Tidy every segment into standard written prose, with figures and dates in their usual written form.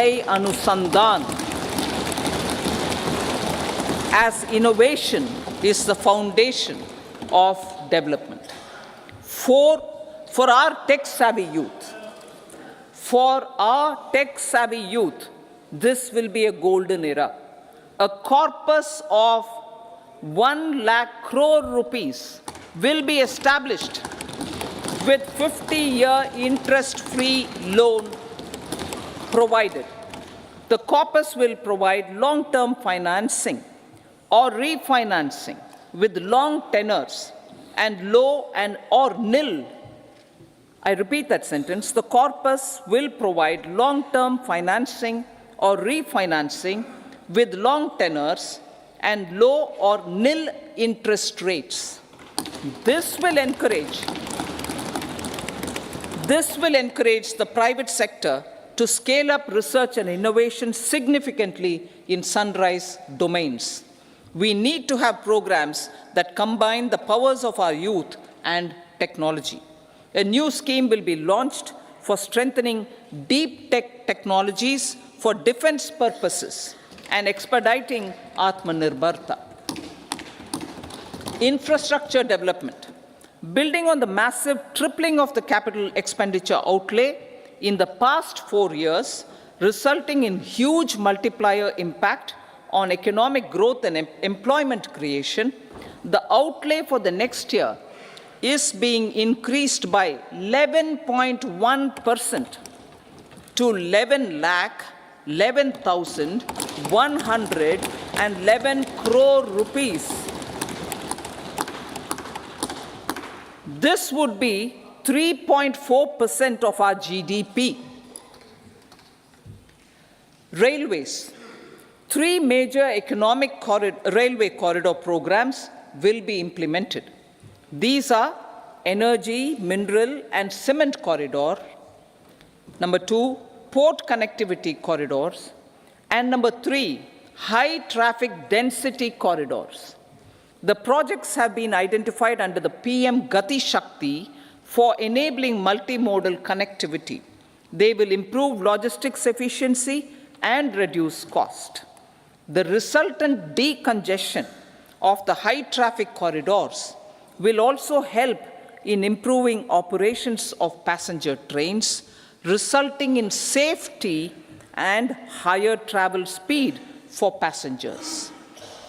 AI Anusandhan, as innovation is the foundation of development. For our tech-savvy youth, this will be a golden era. A corpus of 1 lakh crore rupees will be established with 50-year interest-free loan provided. The corpus will provide long-term financing or refinancing with long tenors and low and or nil. I repeat that sentence. The corpus will provide long-term financing or refinancing with long tenors and low or nil interest rates. This will encourage the private sector to scale up research and innovation significantly in sunrise domains. We need to have programs that combine the powers of our youth and technology. A new scheme will be launched for strengthening deep tech technologies for defense purposes and expediting Atmanirbharta. Infrastructure development. Building on the massive tripling of the capital expenditure outlay in the past 4 years, resulting in huge multiplier impact on economic growth and employment creation, the outlay for the next year is being increased by 11.1% to 11,111 crore rupees. This would be 3.4% of our GDP. Railways. 3 major railway corridor programs will be implemented. These are energy, mineral, and cement corridor. Number 2, port connectivity corridors. And number 3, high traffic density corridors. The projects have been identified under the PM Gati Shakti for enabling multimodal connectivity. They will improve logistics efficiency and reduce cost. The resultant decongestion of the high traffic corridors will also help in improving operations of passenger trains, resulting in safety and higher travel speed for passengers.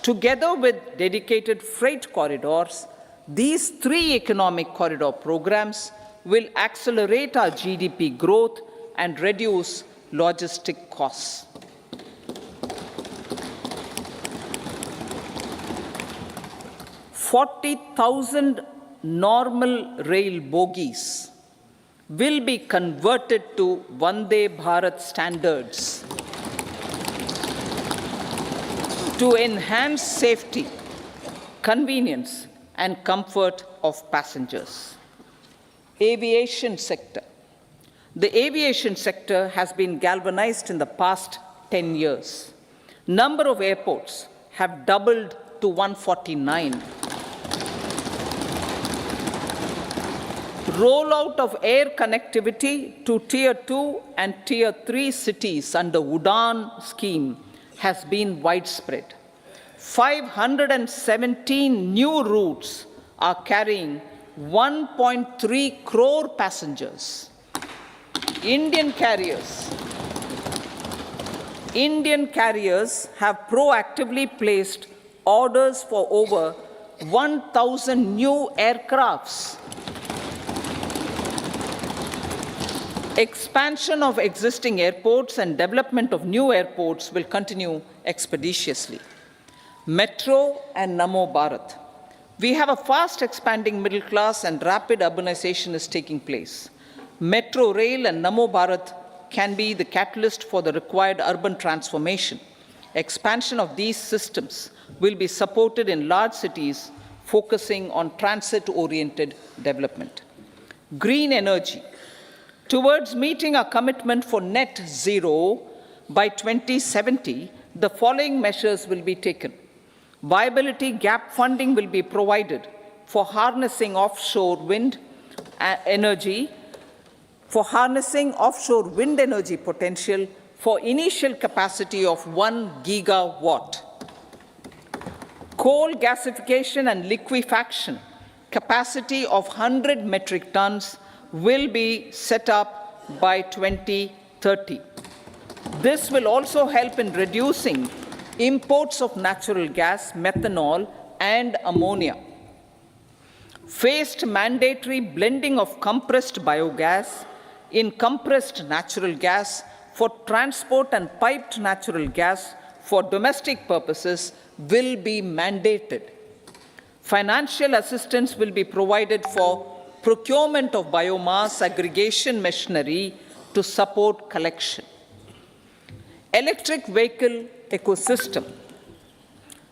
Together with dedicated freight corridors, these 3 economic corridor programs will accelerate our GDP growth and reduce logistic costs. 40,000 normal rail bogies will be converted to Vande Bharat standards to enhance safety, convenience, and comfort of passengers. Aviation sector. The aviation sector has been galvanized in the past 10 years. Number of airports have doubled to 149. Rollout of air connectivity to Tier 2 and Tier 3 cities under UDAN scheme has been widespread. 517 new routes are carrying 1.3 crore passengers. Indian carriers have proactively placed orders for over 1,000 new aircrafts. Expansion of existing airports and development of new airports will continue expeditiously. Metro and Namo Bharat. We have a fast expanding middle class and rapid urbanization is taking place. Metro rail and Namo Bharat can be the catalyst for the required urban transformation. Expansion of these systems will be supported in large cities, focusing on transit-oriented development. Green energy. Towards meeting our commitment for net zero by 2070, the following measures will be taken. Viability gap funding will be provided for harnessing offshore wind energy potential for initial capacity of 1 gigawatt. Coal gasification and liquefaction capacity of 100 metric tons will be set up by 2030. This will also help in reducing imports of natural gas, methanol, and ammonia. Phased mandatory blending of compressed biogas in compressed natural gas for transport and piped natural gas for domestic purposes will be mandated. Financial assistance will be provided for procurement of biomass aggregation machinery to support collection. Electric vehicle ecosystem.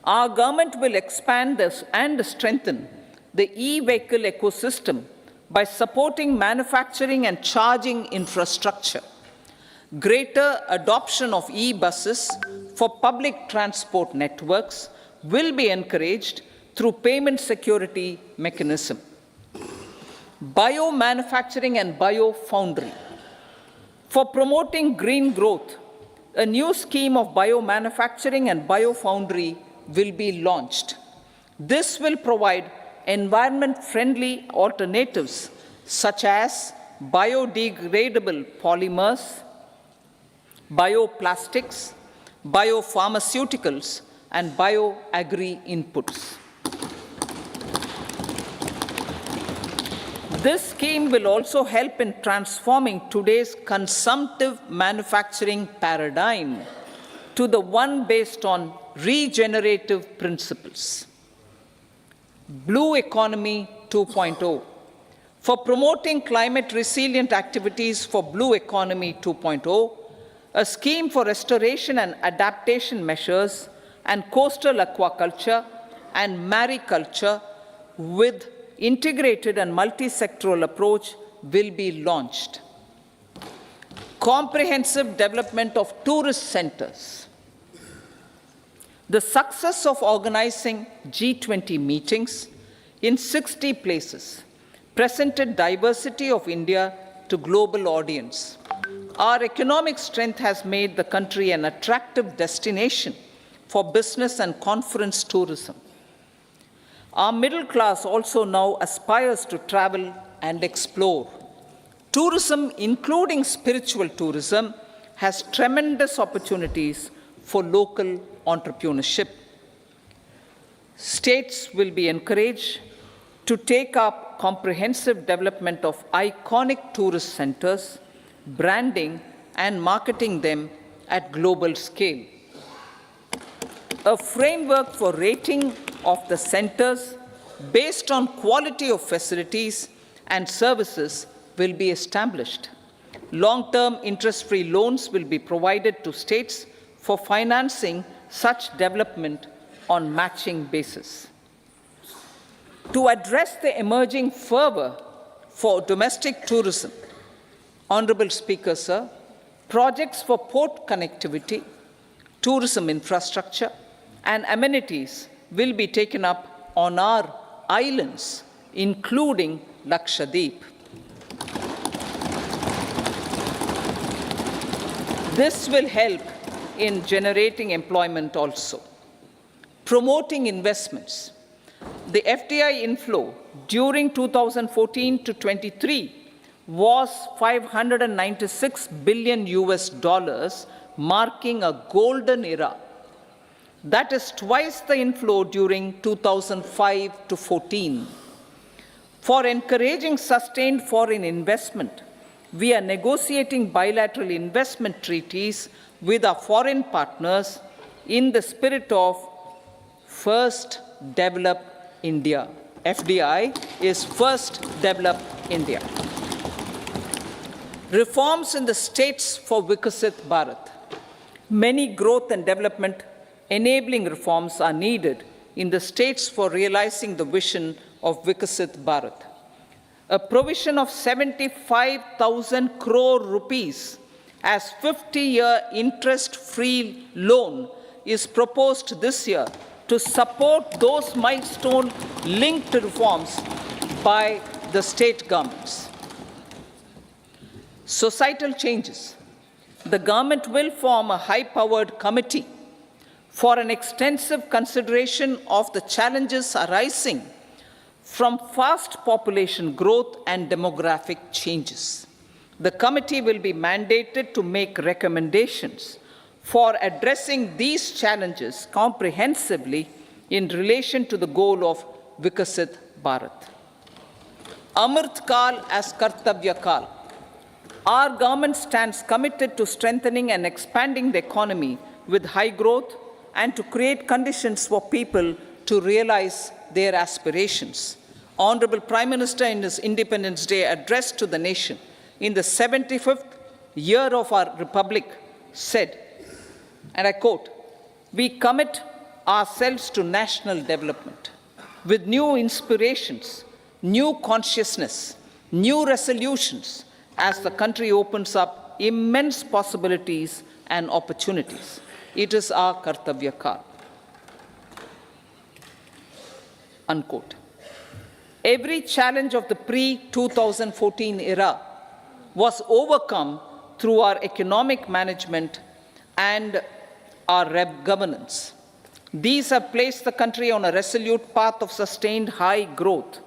Our government will expand this and strengthen the e-vehicle ecosystem by supporting manufacturing and charging infrastructure. Greater adoption of e-buses for public transport networks will be encouraged through payment security mechanism. Biomanufacturing and biofoundry. For promoting green growth, a new scheme of biomanufacturing and biofoundry will be launched. This will provide environment-friendly alternatives such as biodegradable polymers, bioplastics, biopharmaceuticals, and bioagri-inputs. This scheme will also help in transforming today's consumptive manufacturing paradigm to the one based on regenerative principles. Blue Economy 2.0. For promoting climate resilient activities for Blue Economy 2.0, a scheme for restoration and adaptation measures and coastal aquaculture and mariculture with integrated and multi-sectoral approach will be launched. Comprehensive development of tourist centers. The success of organizing G20 meetings in 60 places presented diversity of India to global audience. Our economic strength has made the country an attractive destination for business and conference tourism. Our middle class also now aspires to travel and explore. Tourism, including spiritual tourism, has tremendous opportunities for local entrepreneurship. States will be encouraged to take up comprehensive development of iconic tourist centers, branding and marketing them at global scale. A framework for rating of the centers based on quality of facilities and services will be established. Long-term interest-free loans will be provided to states for financing such development on matching basis. To address the emerging fervor for domestic tourism, Honorable Speaker, sir, projects for port connectivity, tourism infrastructure, and amenities will be taken up on our islands, including Lakshadweep. This will help in generating employment also. Promoting investments. The FDI inflow during 2014 to 23 was $596 billion, marking a golden era. That is twice the inflow during 2005 to 14. For encouraging sustained foreign investment, we are negotiating bilateral investment treaties with our foreign partners in the spirit of First Develop India. FDI is First Develop India. Reforms in the states for Vikasit Bharat. Many growth and development enabling reforms are needed in the states for realizing the vision of Vikasit Bharat. A provision of 75,000 crore rupees as 50-year interest-free loan is proposed this year to support those milestone-linked reforms by the state governments. Societal changes. the government will form a high-powered committee for an extensive consideration of the challenges arising from fast population growth and demographic changes. The committee will be mandated to make recommendations for addressing these challenges comprehensively in relation to the goal of Vikasit Bharat. Amrit Kal as Kartavya Kal. Our government stands committed to strengthening and expanding the economy with high growth and to create conditions for people to realize their aspirations. Honorable Prime Minister, in his Independence Day address to the nation in the 75th year of our Republic, said, and I quote, "We commit ourselves to national development with new inspirations, new consciousness, new resolutions as the country opens up immense possibilities and opportunities. It is our Kartavya Kal." Unquote. Every challenge of the pre-2014 era was overcome through our economic management and our governance. These have placed the country on a resolute path of sustained high growth.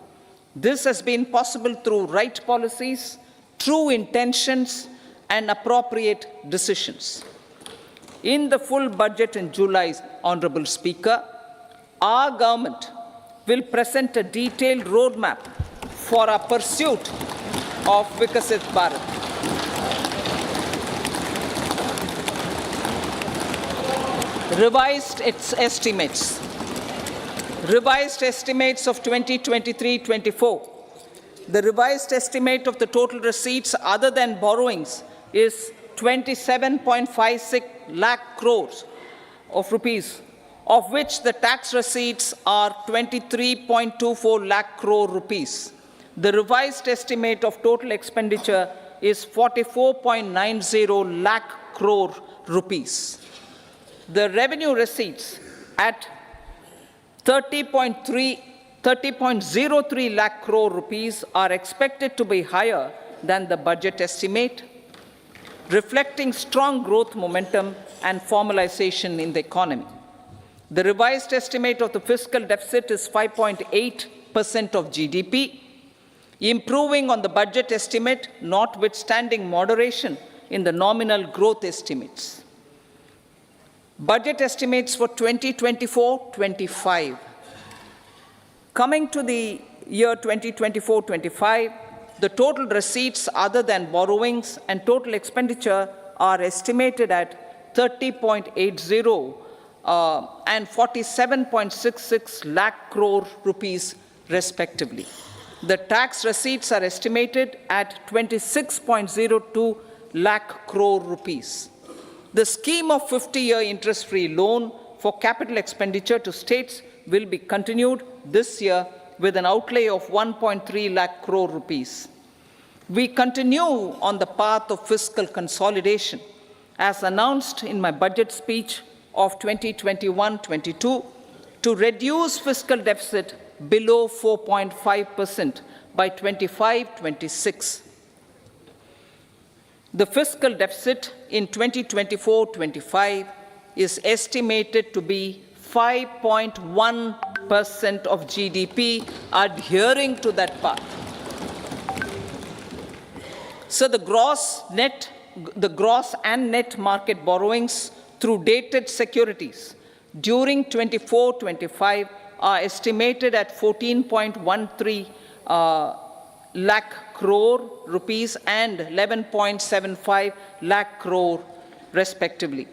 This has been possible through right policies, true intentions, and appropriate decisions. In the full budget in July, Honorable Speaker, our government will present a detailed roadmap for our pursuit of Vikasit Bharat. Revised estimates of 2023-24. The revised estimate of the total receipts other than borrowings is 27.56 lakh crores of rupees, of which the tax receipts are 23.24 lakh crore rupees. The revised estimate of total expenditure is 44.90 lakh crore rupees. The revenue receipts at 30.03 lakh crore rupees are expected to be higher than the budget estimate, reflecting strong growth momentum and formalization in the economy. The revised estimate of the fiscal deficit is 5.8% of GDP, improving on the budget estimate, notwithstanding moderation in the nominal growth estimates. Budget estimates for 2024-25. Coming to the year 2024-25, the total receipts other than borrowings and total expenditure are estimated at 30.80 and 47.66 lakh crore rupees respectively. The tax receipts are estimated at 26.02 lakh crore rupees. The scheme of 50-year interest-free loan for capital expenditure to states will be continued this year with an outlay of 1.3 lakh crore rupees. We continue on the path of fiscal consolidation, as announced in my budget speech of 2021-22, to reduce fiscal deficit below 4.5% by 25-26. The fiscal deficit in 2024-25 is estimated to be 5.1% of GDP, adhering to that path. So the gross and net market borrowings through dated securities during 24-25 are estimated at 14.13 lakh crore rupees and 11.75 lakh crore respectively.